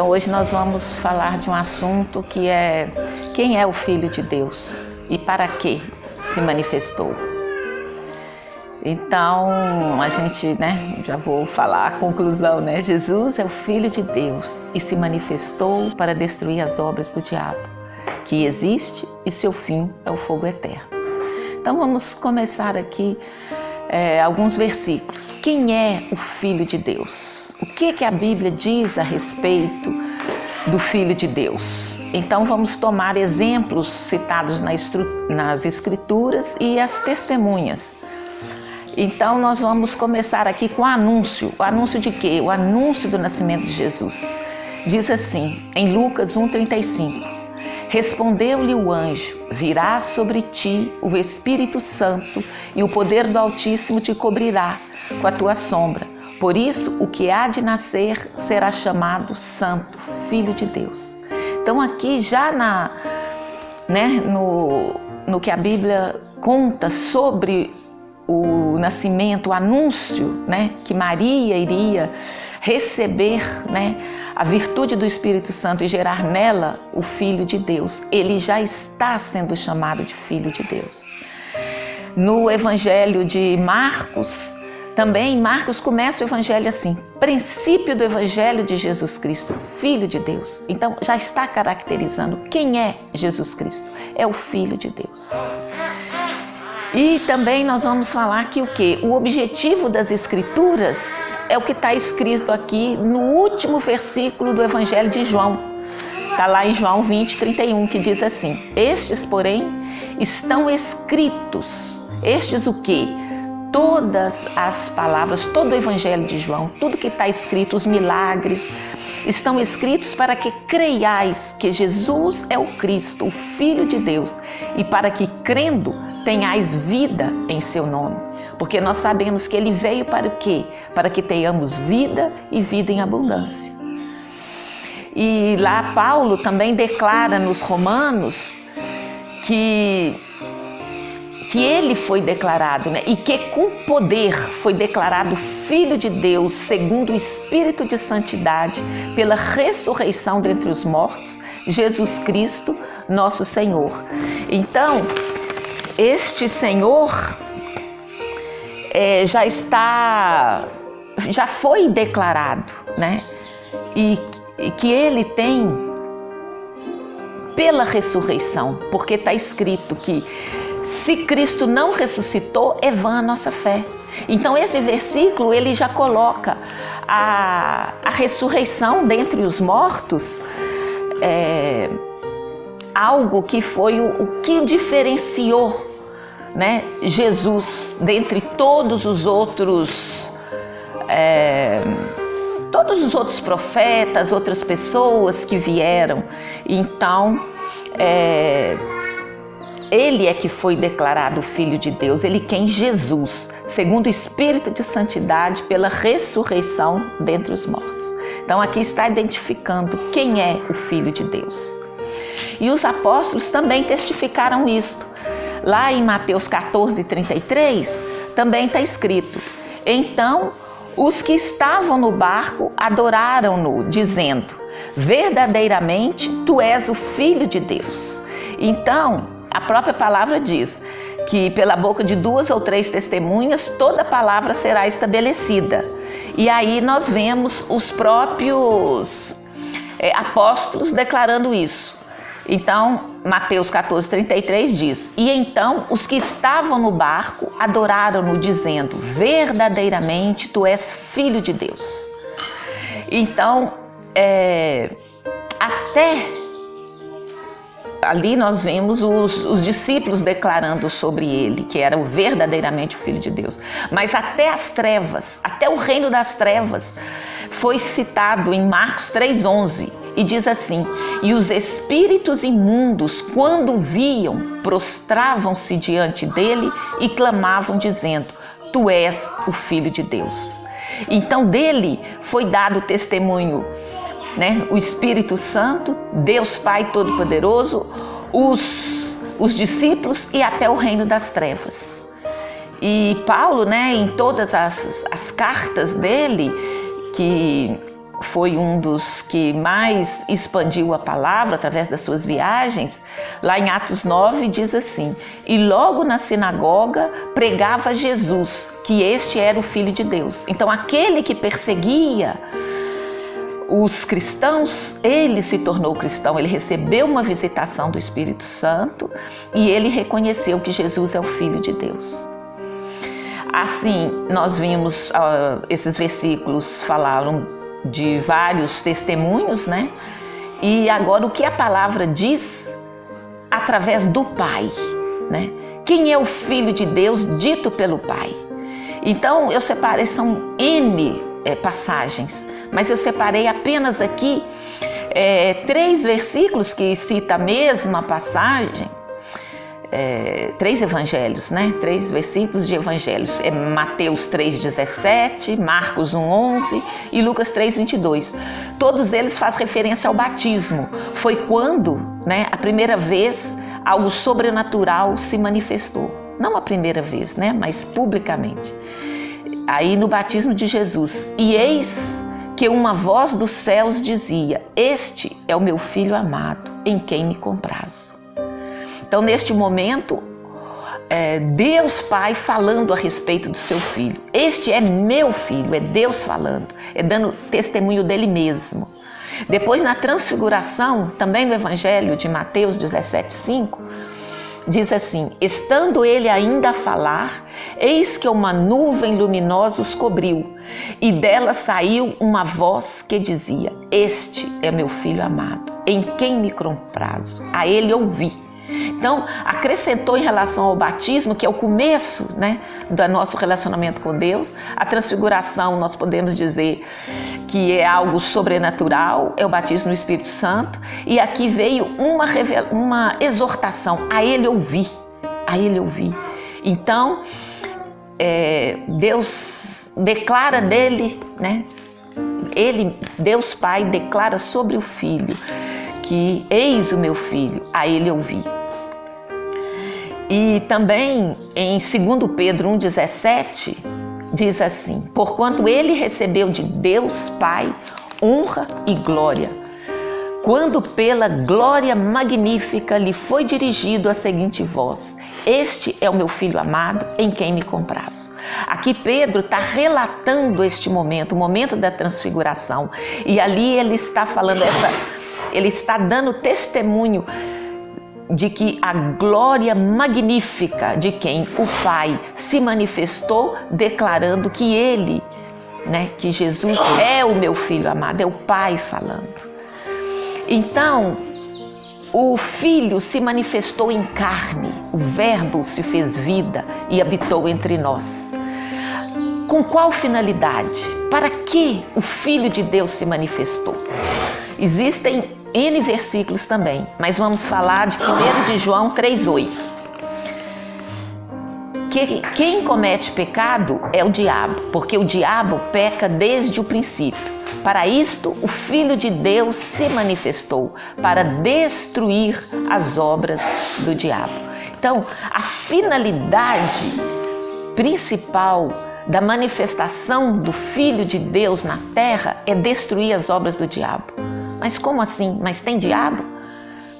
Então hoje nós vamos falar de um assunto que é: quem é o Filho de Deus e para que se manifestou? Então a gente, já vou falar a conclusão, Jesus é o Filho de Deus e se manifestou para destruir as obras do diabo, que existe e seu fim é o fogo eterno. Então vamos começar aqui alguns versículos. Quem é o Filho de Deus? O que a Bíblia diz a respeito do Filho de Deus? Então vamos tomar exemplos citados nas Escrituras e as testemunhas. Então nós vamos começar aqui com o anúncio. O anúncio de quê? O anúncio do nascimento de Jesus. Diz assim, em Lucas 1,35. Respondeu-lhe o anjo: virá sobre ti o Espírito Santo e o poder do Altíssimo te cobrirá com a tua sombra. Por isso, o que há de nascer será chamado Santo, Filho de Deus. Então aqui já no que a Bíblia conta sobre o nascimento, o anúncio, que Maria iria receber, a virtude do Espírito Santo e gerar nela o Filho de Deus. Ele já está sendo chamado de Filho de Deus. No Evangelho de Marcos, também Marcos começa o Evangelho assim: princípio do Evangelho de Jesus Cristo, Filho de Deus. Então já está caracterizando quem é Jesus Cristo. É o Filho de Deus. E também nós vamos falar que o objetivo das Escrituras é o que está escrito aqui no último versículo do Evangelho de João. Está lá em João 20:31, que diz assim: estes, porém, estão escritos. Estes o quê? Todas as palavras, todo o Evangelho de João, tudo que está escrito, os milagres, estão escritos para que creiais que Jesus é o Cristo, o Filho de Deus, e para que, crendo, tenhais vida em seu nome. Porque nós sabemos que ele veio para o quê? Para que tenhamos vida e vida em abundância. E lá Paulo também declara nos Romanos que ele foi declarado, e que com poder foi declarado Filho de Deus, segundo o Espírito de Santidade, pela ressurreição dentre os mortos, Jesus Cristo, nosso Senhor. Então, este Senhor já foi declarado, e que ele tem pela ressurreição, porque está escrito que se Cristo não ressuscitou, é vã a nossa fé. Então esse versículo ele já coloca a ressurreição dentre os mortos, algo que foi o que diferenciou, Jesus dentre todos os outros profetas, outras pessoas que vieram. Então ele é que foi declarado Filho de Deus, ele quem? Jesus, segundo o Espírito de Santidade, pela ressurreição dentre os mortos. Então aqui está identificando quem é o Filho de Deus. E os apóstolos também testificaram isto. Lá em Mateus 14:33, também está escrito: então os que estavam no barco adoraram-no, dizendo: verdadeiramente tu és o Filho de Deus. Então, a própria palavra diz que pela boca de 2 ou 3 testemunhas toda palavra será estabelecida. E aí nós vemos os próprios apóstolos declarando isso. Então, Mateus 14:33 diz: e então os que estavam no barco adoraram-no, dizendo: verdadeiramente tu és Filho de Deus. Então, até ali nós vemos os discípulos declarando sobre ele, que era verdadeiramente o Filho de Deus. Mas até as trevas, até o reino das trevas, foi citado em Marcos 3:11, e diz assim: e os espíritos imundos, quando viam, prostravam-se diante dele e clamavam, dizendo: tu és o Filho de Deus. Então dele foi dado testemunho, o Espírito Santo, Deus Pai Todo-Poderoso, os discípulos e até o reino das trevas. E Paulo, em todas as cartas dele, que foi um dos que mais expandiu a palavra através das suas viagens, lá em Atos 9 diz assim: e logo na sinagoga pregava Jesus, que este era o Filho de Deus. Então aquele que perseguia os cristãos, ele se tornou cristão, ele recebeu uma visitação do Espírito Santo e ele reconheceu que Jesus é o Filho de Deus. Assim, nós vimos, esses versículos falaram de vários testemunhos, né? E agora o que a palavra diz através do Pai, né? Quem é o Filho de Deus dito pelo Pai? Então eu separei, são N passagens, mas eu separei apenas aqui 3 versículos que cita a mesma passagem. 3 evangelhos, né? 3 versículos de evangelhos. Mateus 3,17, Marcos 1,11 e Lucas 3,22. Todos eles fazem referência ao batismo. Foi quando, né, a primeira vez algo sobrenatural se manifestou. Não a primeira vez, né, mas publicamente. Aí no batismo de Jesus. E eis que uma voz dos céus dizia: este é o meu filho amado, em quem me comprazo. Então, neste momento, Deus Pai falando a respeito do seu filho. Este é meu filho, é Deus falando, é dando testemunho dele mesmo. Depois, na transfiguração, também no Evangelho de Mateus 17,5, diz assim: estando ele ainda a falar, eis que uma nuvem luminosa os cobriu, e dela saiu uma voz que dizia: este é meu filho amado, em quem me comprazo, a ele ouvi. Então, acrescentou em relação ao batismo, que é o começo, né, do nosso relacionamento com Deus. A transfiguração, nós podemos dizer que é algo sobrenatural, é o batismo no Espírito Santo. E aqui veio uma exortação: a ele ouvir, a ele ouvir. Então, Deus declara dele, né, Deus Pai declara sobre o Filho que eis o meu filho, a ele ouvi. E também em 2 Pedro 1,17 diz assim: porquanto ele recebeu de Deus Pai honra e glória, quando pela glória magnífica lhe foi dirigido a seguinte voz: este é o meu filho amado, em quem me comprazo. Aqui Pedro está relatando este momento, o momento da transfiguração, e ali ele está falando ele está dando testemunho de que a glória magnífica de quem o Pai se manifestou, declarando que ele, né, que Jesus é o meu filho amado, é o Pai falando. Então, o Filho se manifestou em carne, o Verbo se fez vida e habitou entre nós. Com qual finalidade? Para que o Filho de Deus se manifestou? Existem N versículos também, mas vamos falar de 1 de João 3,8. Quem comete pecado é o diabo, porque o diabo peca desde o princípio. Para isto, o Filho de Deus se manifestou, para destruir as obras do diabo. Então, a finalidade principal da manifestação do Filho de Deus na terra é destruir as obras do diabo. Mas como assim? Mas tem diabo?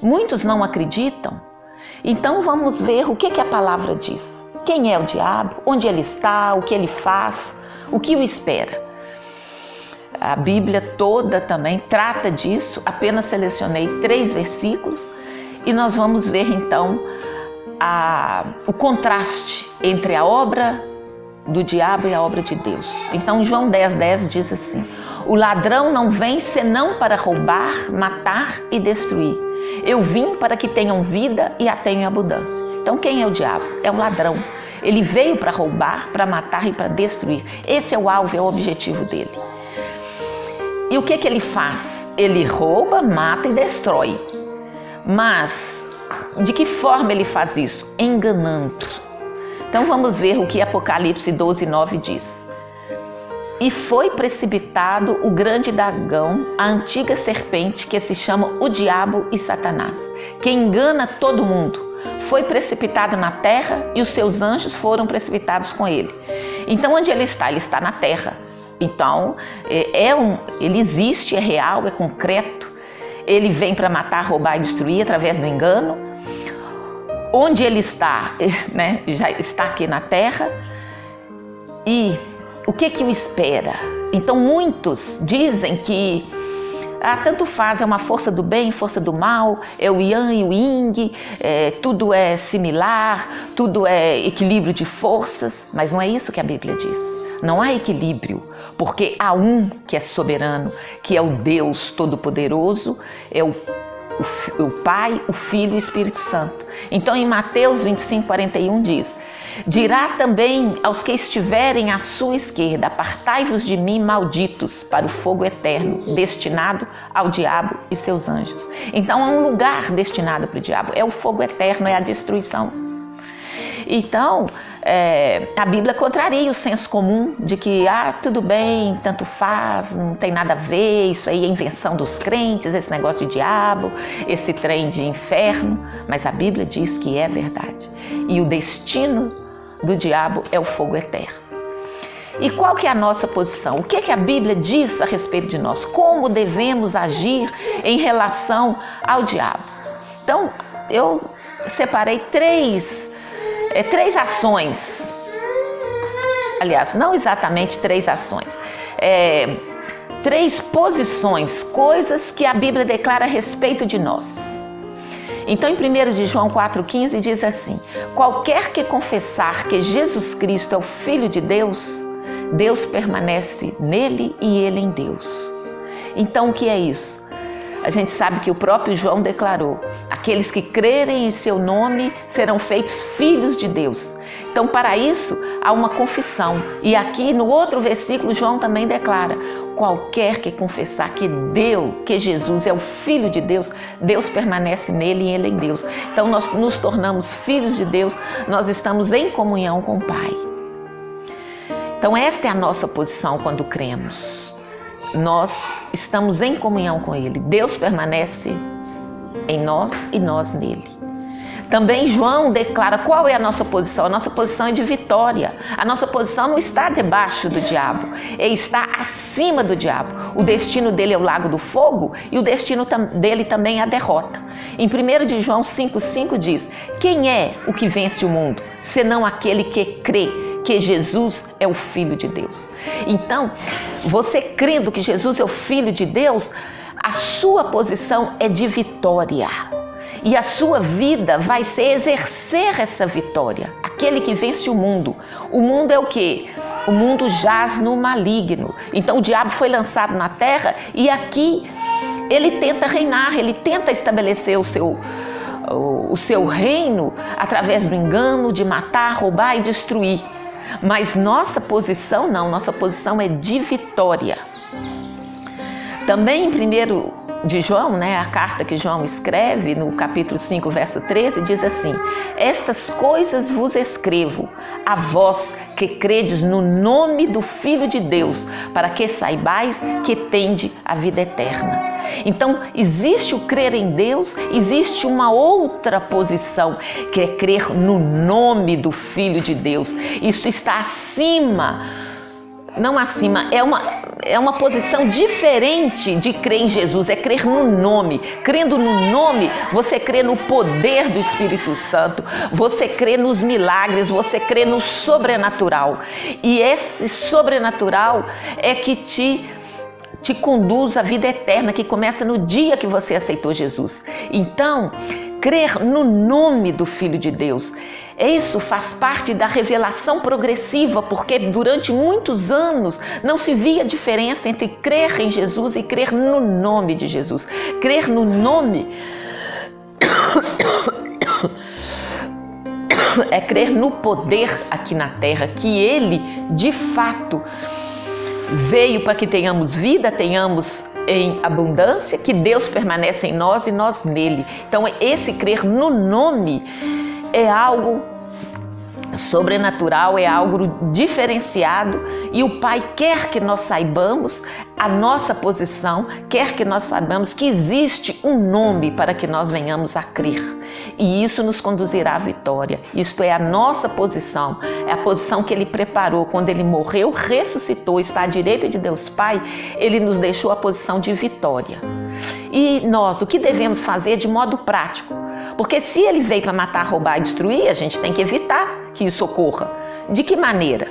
Muitos não acreditam. Então vamos ver o que a palavra diz. Quem é o diabo? Onde ele está? O que ele faz? O que o espera? A Bíblia toda também trata disso. Apenas selecionei 3 versículos e nós vamos ver então o contraste entre a obra do diabo e a obra de Deus. Então João 10,10 diz assim: o ladrão não vem senão para roubar, matar e destruir. Eu vim para que tenham vida e a tenham em abundância. Então quem é o diabo? É um ladrão. Ele veio para roubar, para matar e para destruir. Esse é o alvo, é o objetivo dele. E o que ele faz? Ele rouba, mata e destrói. Mas de que forma ele faz isso? Enganando. Então vamos ver o que Apocalipse 12,9 diz. E foi precipitado o grande dragão, a antiga serpente, que se chama o diabo e Satanás, que engana todo mundo. Foi precipitado na terra e os seus anjos foram precipitados com ele. Então onde ele está? Ele está na terra. Então, ele existe, é real, é concreto. Ele vem para matar, roubar e destruir através do engano. Onde ele está, né, já está aqui na terra. E o que o espera? Então, muitos dizem que tanto faz, é uma força do bem, força do mal, é o Yang e o Yin, tudo é similar, tudo é equilíbrio de forças, mas não é isso que a Bíblia diz. Não há equilíbrio, porque há um que é soberano, que é o Deus Todo-Poderoso, é o Pai, o Filho e o Espírito Santo. Então, em Mateus 25:41 diz: dirá também aos que estiverem à sua esquerda: apartai-vos de mim, malditos, para o fogo eterno, destinado ao diabo e seus anjos. Então há um lugar destinado para o diabo, é o fogo eterno, é a destruição. Então, a Bíblia contraria o senso comum de que, tudo bem, tanto faz, não tem nada a ver, isso aí é invenção dos crentes, esse negócio de diabo, esse trem de inferno, mas a Bíblia diz que é verdade. E o destino do diabo é o fogo eterno. E qual que é a nossa posição? O que a Bíblia diz a respeito de nós? Como devemos agir em relação ao diabo? Então, eu separei três ações. Aliás, não exatamente 3 ações. 3 posições, coisas que a Bíblia declara a respeito de nós. Então, em 1 de João 4,15 diz assim: qualquer que confessar que Jesus Cristo é o Filho de Deus, Deus permanece nele e ele em Deus. Então, o que é isso? A gente sabe que o próprio João declarou: aqueles que crerem em seu nome serão feitos filhos de Deus. Então, para isso, há uma confissão. E aqui no outro versículo, João também declara: qualquer que confessar que Jesus é o Filho de Deus, Deus permanece nele e ele em Deus. Então, nós nos tornamos filhos de Deus, nós estamos em comunhão com o Pai. Então, esta é a nossa posição quando cremos. Nós estamos em comunhão com Ele. Deus permanece em nós e nós nele. Também João declara qual é a nossa posição. A nossa posição é de vitória. A nossa posição não está debaixo do diabo, ele está acima do diabo. O destino dele é o lago do fogo e o destino dele também é a derrota. Em 1 de João 5,5 diz: quem é o que vence o mundo, senão aquele que crê que Jesus é o Filho de Deus? Então, você crendo que Jesus é o Filho de Deus, a sua posição é de vitória. E a sua vida vai ser exercer essa vitória. Aquele que vence o mundo. O mundo é o quê? O mundo jaz no maligno. Então o diabo foi lançado na terra e aqui ele tenta reinar, ele tenta estabelecer o seu reino através do engano, de matar, roubar e destruir. Mas nossa posição não, nossa posição é de vitória. Também em 1 de João, a carta que João escreve no capítulo 5, verso 13, diz assim: estas coisas vos escrevo a vós que credes no nome do Filho de Deus, para que saibais que tende a vida eterna. Então, existe o crer em Deus, existe uma outra posição, que é crer no nome do Filho de Deus. Isso está acima, não acima, é uma posição diferente de crer em Jesus, é crer no nome. Crendo no nome, você crê no poder do Espírito Santo, você crê nos milagres, você crê no sobrenatural. E esse sobrenatural é que te conduz à vida eterna, que começa no dia que você aceitou Jesus. Então, crer no nome do Filho de Deus, isso faz parte da revelação progressiva, porque durante muitos anos não se via diferença entre crer em Jesus e crer no nome de Jesus. Crer no nome é crer no poder aqui na terra, que Ele, de fato, veio para que tenhamos vida, tenhamos em abundância, que Deus permanece em nós e nós nele. Então, esse crer no nome é algo Sobrenatural é algo diferenciado e o Pai quer que nós saibamos a nossa posição, quer que nós saibamos que existe um nome para que nós venhamos a crer. E isso nos conduzirá à vitória. Isto é a nossa posição, é a posição que Ele preparou quando Ele morreu, ressuscitou, está à direita de Deus Pai. Ele nos deixou a posição de vitória. E nós, o que devemos fazer de modo prático? Porque se Ele veio para matar, roubar e destruir, a gente tem que evitar que isso ocorra. De que maneira?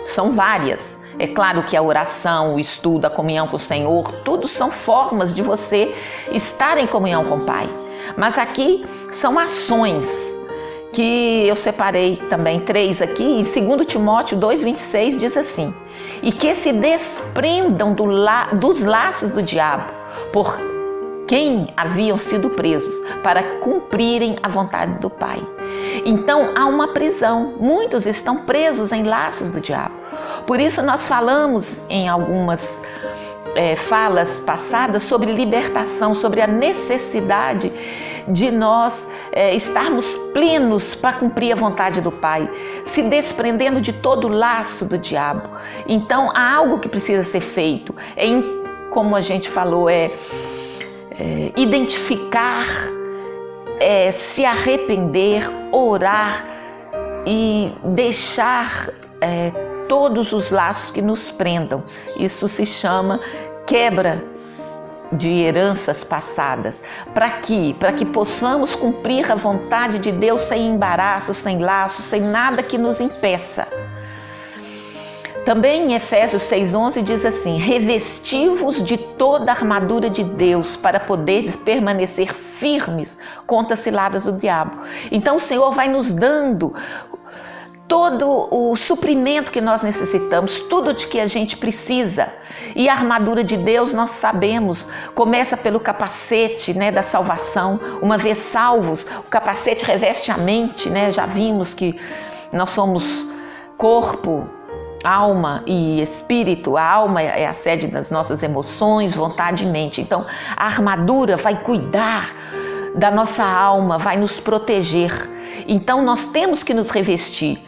São várias. É claro que a oração, o estudo, a comunhão com o Senhor, tudo são formas de você estar em comunhão com o Pai. Mas aqui são ações que eu separei também 3 aqui. E 2 Timóteo 2,26 diz assim: e que se desprendam dos laços do diabo, por quem haviam sido presos, para cumprirem a vontade do Pai. Então há uma prisão, muitos estão presos em laços do diabo. Por isso nós falamos em algumas falas passadas sobre libertação, sobre a necessidade de nós estarmos plenos para cumprir a vontade do Pai, se desprendendo de todo o laço do diabo. Então há algo que precisa ser feito, como a gente falou, identificar, se arrepender, orar e deixar todos os laços que nos prendam. Isso se chama quebra de heranças passadas. Para que possamos cumprir a vontade de Deus sem embaraço, sem laços, sem nada que nos impeça. Também em Efésios 6,11 diz assim: revesti-vos de toda a armadura de Deus para poderes permanecer firmes contra as ciladas do diabo. Então o Senhor vai nos dando todo o suprimento que nós necessitamos, tudo de que a gente precisa. E a armadura de Deus, nós sabemos, começa pelo capacete, da salvação. Uma vez salvos, o capacete reveste a mente, Já vimos que nós somos corpo, alma e espírito. A alma é a sede das nossas emoções, vontade e mente. Então a armadura vai cuidar da nossa alma, vai nos proteger. Então nós temos que nos revestir.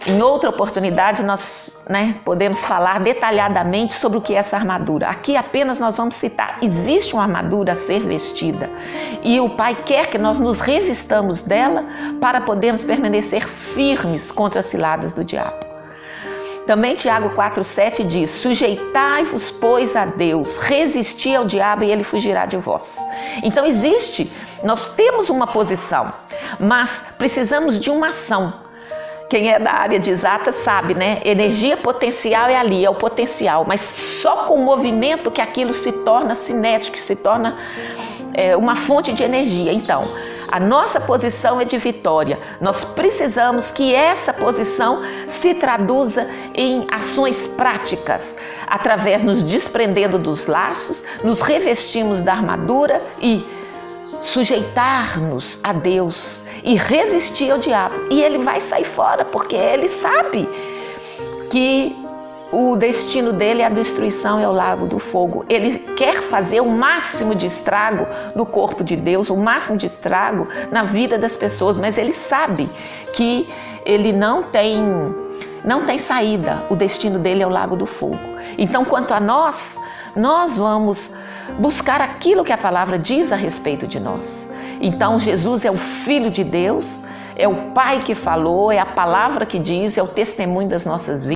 Em outra oportunidade nós podemos falar detalhadamente sobre o que é essa armadura. Aqui apenas nós vamos citar: existe uma armadura a ser vestida e o Pai quer que nós nos revistamos dela para podermos permanecer firmes contra as ciladas do diabo. Também Tiago 4,7 diz: sujeitai-vos, pois, a Deus, resisti ao diabo e ele fugirá de vós. Então nós temos uma posição, mas precisamos de uma ação. Quem é da área de exatas sabe, Energia potencial é ali, é o potencial, mas só com o movimento que aquilo se torna cinético, se torna uma fonte de energia. Então, a nossa posição é de vitória. Nós precisamos que essa posição se traduza em ações práticas, através nos desprendendo dos laços, nos revestimos da armadura e sujeitar-nos a Deus e resistir ao diabo. E ele vai sair fora, porque ele sabe que o destino dele é a destruição, é o lago do fogo. Ele quer fazer o máximo de estrago no corpo de Deus, o máximo de estrago na vida das pessoas, mas ele sabe que ele não tem saída. O destino dele é o lago do fogo. Então, quanto a nós vamos buscar aquilo que a palavra diz a respeito de nós. Então, Jesus é o Filho de Deus, é o Pai que falou, é a palavra que diz, é o testemunho das nossas vidas.